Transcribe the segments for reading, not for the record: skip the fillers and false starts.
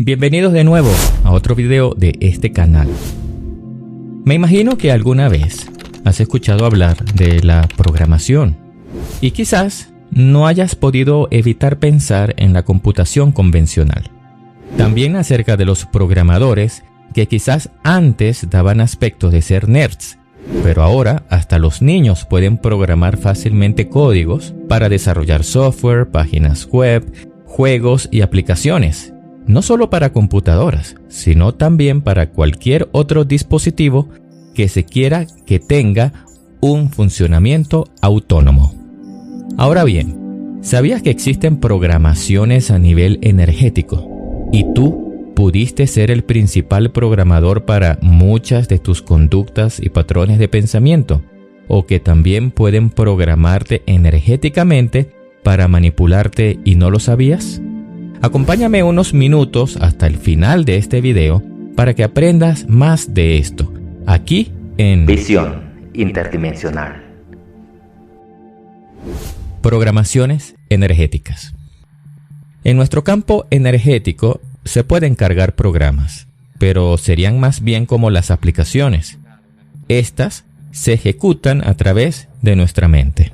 Bienvenidos de nuevo a otro video de este canal. Me imagino que alguna vez has escuchado hablar de la programación y quizás no hayas podido evitar pensar en la computación convencional. También acerca de los programadores que quizás antes daban aspectos de ser nerds, pero ahora hasta los niños pueden programar fácilmente códigos para desarrollar software, páginas web, juegos y aplicaciones. No solo para computadoras, sino también para cualquier otro dispositivo que se quiera que tenga un funcionamiento autónomo. Ahora bien, ¿sabías que existen programaciones a nivel energético? Y tú pudiste ser el principal programador para muchas de tus conductas y patrones de pensamiento, o que también pueden programarte energéticamente para manipularte y no lo sabías? Acompáñame unos minutos hasta el final de este video para que aprendas más de esto, aquí en Visión Interdimensional. Programaciones energéticas. En nuestro campo energético se pueden cargar programas, pero serían más bien como las aplicaciones. Estas se ejecutan a través de nuestra mente.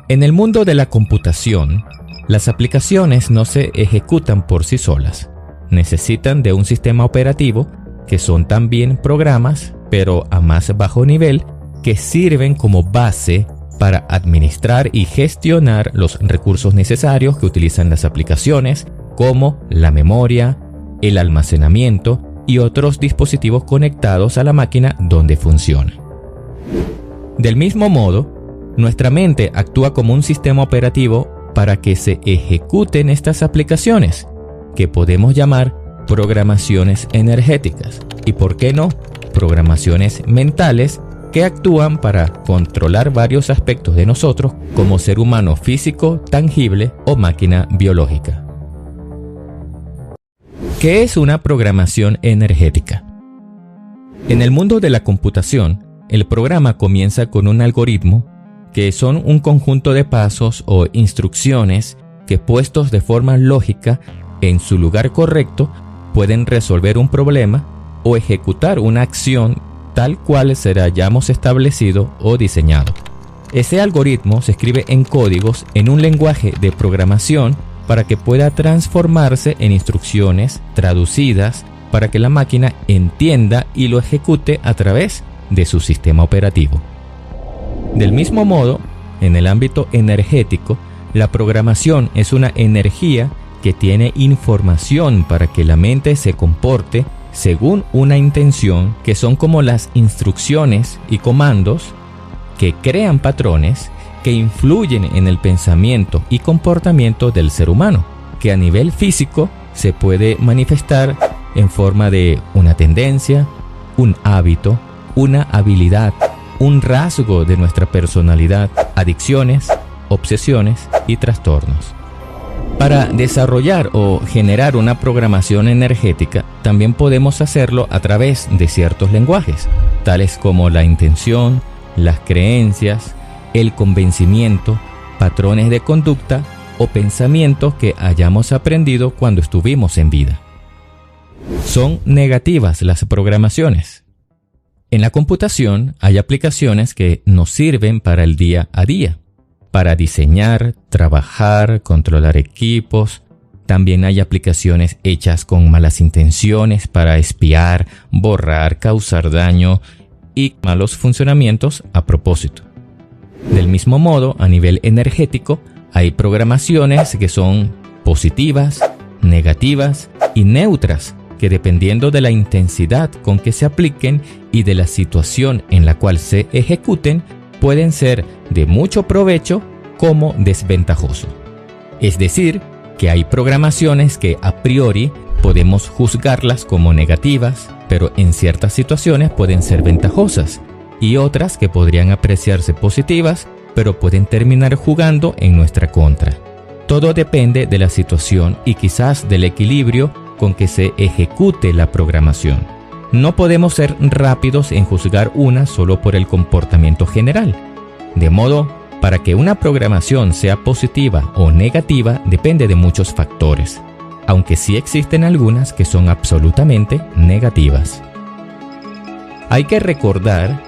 En el mundo de la computación, las aplicaciones no se ejecutan por sí solas. Necesitan de un sistema operativo, que son también programas, pero a más bajo nivel, que sirven como base para administrar y gestionar los recursos necesarios que utilizan las aplicaciones, como la memoria, el almacenamiento y otros dispositivos conectados a la máquina donde funciona. Del mismo modo, nuestra mente actúa como un sistema operativo para que se ejecuten estas aplicaciones, que podemos llamar programaciones energéticas, y por qué no, programaciones mentales que actúan para controlar varios aspectos de nosotros como ser humano físico, tangible o máquina biológica. ¿Qué es una programación energética? En el mundo de la computación, el programa comienza con un algoritmo que son un conjunto de pasos o instrucciones que, puestos de forma lógica en su lugar correcto, pueden resolver un problema o ejecutar una acción tal cual se la hayamos establecido o diseñado. Ese algoritmo se escribe en códigos en un lenguaje de programación para que pueda transformarse en instrucciones traducidas para que la máquina entienda y lo ejecute a través de su sistema operativo. Del mismo modo, en el ámbito energético, la programación es una energía que tiene información para que la mente se comporte según una intención, que son como las instrucciones y comandos que crean patrones que influyen en el pensamiento y comportamiento del ser humano, que a nivel físico se puede manifestar en forma de una tendencia, un hábito, una habilidad, un rasgo de nuestra personalidad, adicciones, obsesiones y trastornos. Para desarrollar o generar una programación energética, también podemos hacerlo a través de ciertos lenguajes, tales como la intención, las creencias, el convencimiento, patrones de conducta o pensamientos que hayamos aprendido cuando estuvimos en vida. ¿Son negativas las programaciones? En la computación hay aplicaciones que nos sirven para el día a día, para diseñar, trabajar, controlar equipos. También hay aplicaciones hechas con malas intenciones para espiar, borrar, causar daño y malos funcionamientos a propósito. Del mismo modo, a nivel energético, hay programaciones que son positivas, negativas y neutras, que dependiendo de la intensidad con que se apliquen y de la situación en la cual se ejecuten, pueden ser de mucho provecho como desventajoso. Es decir, que hay programaciones que a priori podemos juzgarlas como negativas, pero en ciertas situaciones pueden ser ventajosas, y otras que podrían apreciarse positivas, pero pueden terminar jugando en nuestra contra. Todo depende de la situación y quizás del equilibrio con que se ejecute la programación. No podemos ser rápidos en juzgar una solo por el comportamiento general. De modo, para que una programación sea positiva o negativa depende de muchos factores. aunque sí existen algunas que son absolutamente negativas. Hay que recordar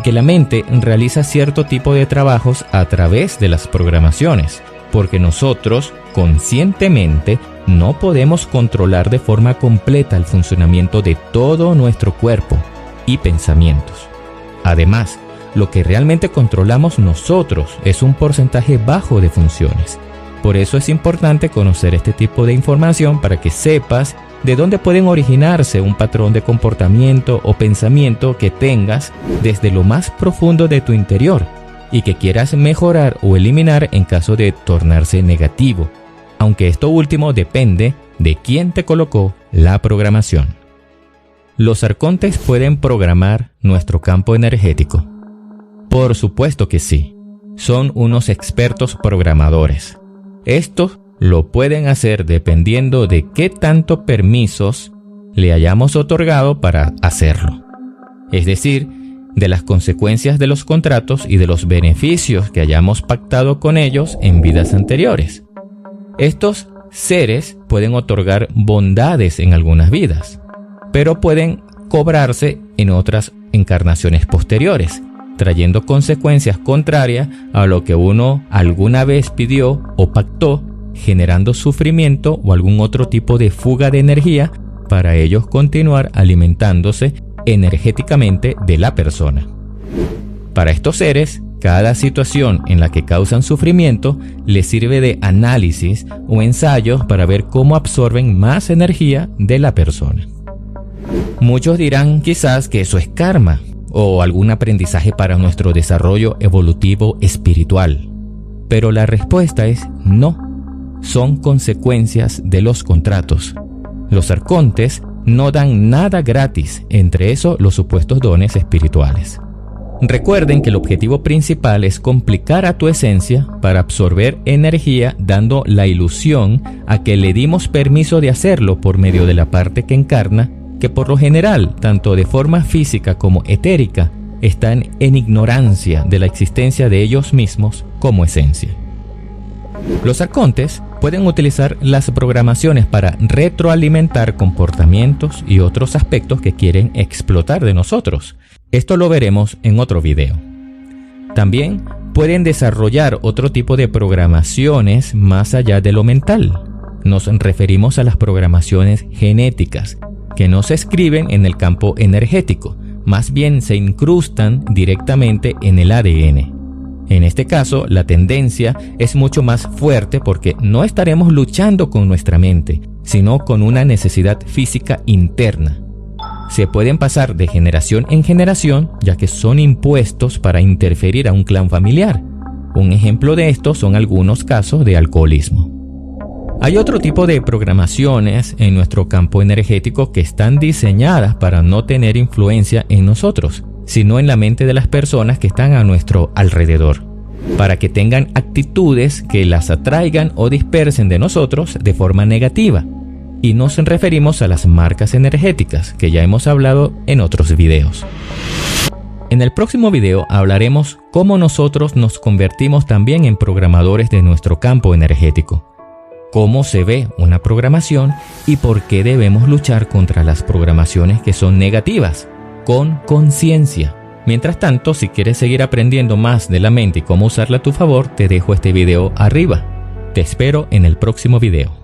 que la mente realiza cierto tipo de trabajos a través de las programaciones, porque nosotros conscientemente no podemos controlar de forma completa el funcionamiento de todo nuestro cuerpo y pensamientos. Además, lo que realmente controlamos nosotros es un porcentaje bajo de funciones. Por eso es importante conocer este tipo de información para que sepas de dónde pueden originarse un patrón de comportamiento o pensamiento que tengas desde lo más profundo de tu interior y que quieras mejorar o eliminar en caso de tornarse negativo, aunque esto último depende de quién te colocó la programación. ¿Los arcontes pueden programar nuestro campo energético? Por supuesto que sí. Son unos expertos programadores. Estos lo pueden hacer dependiendo de qué tanto permisos le hayamos otorgado para hacerlo. Es decir, de las consecuencias de los contratos y de los beneficios que hayamos pactado con ellos en vidas anteriores. Estos seres pueden otorgar bondades en algunas vidas, pero pueden cobrarse en otras encarnaciones posteriores, trayendo consecuencias contrarias a lo que uno alguna vez pidió o pactó, generando sufrimiento o algún otro tipo de fuga de energía para ellos continuar alimentándose energéticamente de la persona. Para estos seres, cada situación en la que causan sufrimiento les sirve de análisis o ensayos para ver cómo absorben más energía de la persona. Muchos dirán quizás que eso es karma o algún aprendizaje para nuestro desarrollo evolutivo espiritual, pero la respuesta es no. Son consecuencias de los contratos. Los arcontes no dan nada gratis, entre eso los supuestos dones espirituales. Recuerden que el objetivo principal es complicar a tu esencia para absorber energía, dando la ilusión a que le dimos permiso de hacerlo por medio de la parte que encarna, que por lo general, tanto de forma física como etérica, están en ignorancia de la existencia de ellos mismos como esencia. Los arcontes pueden utilizar las programaciones para retroalimentar comportamientos y otros aspectos que quieren explotar de nosotros. Esto lo veremos en otro video. También pueden desarrollar otro tipo de programaciones más allá de lo mental. Nos referimos a las programaciones genéticas, que no se escriben en el campo energético, más bien se incrustan directamente en el ADN. En este caso, la tendencia es mucho más fuerte porque no estaremos luchando con nuestra mente, sino con una necesidad física interna. Se pueden pasar de generación en generación, ya que son impuestos para interferir a un clan familiar. Un ejemplo de esto son algunos casos de alcoholismo. Hay otro tipo de programaciones en nuestro campo energético que están diseñadas para no tener influencia en nosotros, sino en la mente de las personas que están a nuestro alrededor, para que tengan actitudes que las atraigan o dispersen de nosotros de forma negativa. Y nos referimos a las marcas energéticas, que ya hemos hablado en otros videos. En el próximo video hablaremos cómo nosotros nos convertimos también en programadores de nuestro campo energético, cómo se ve una programación y por qué debemos luchar contra las programaciones que son negativas, con conciencia. Mientras tanto, si quieres seguir aprendiendo más de la mente y cómo usarla a tu favor, te dejo este video arriba. Te espero en el próximo video.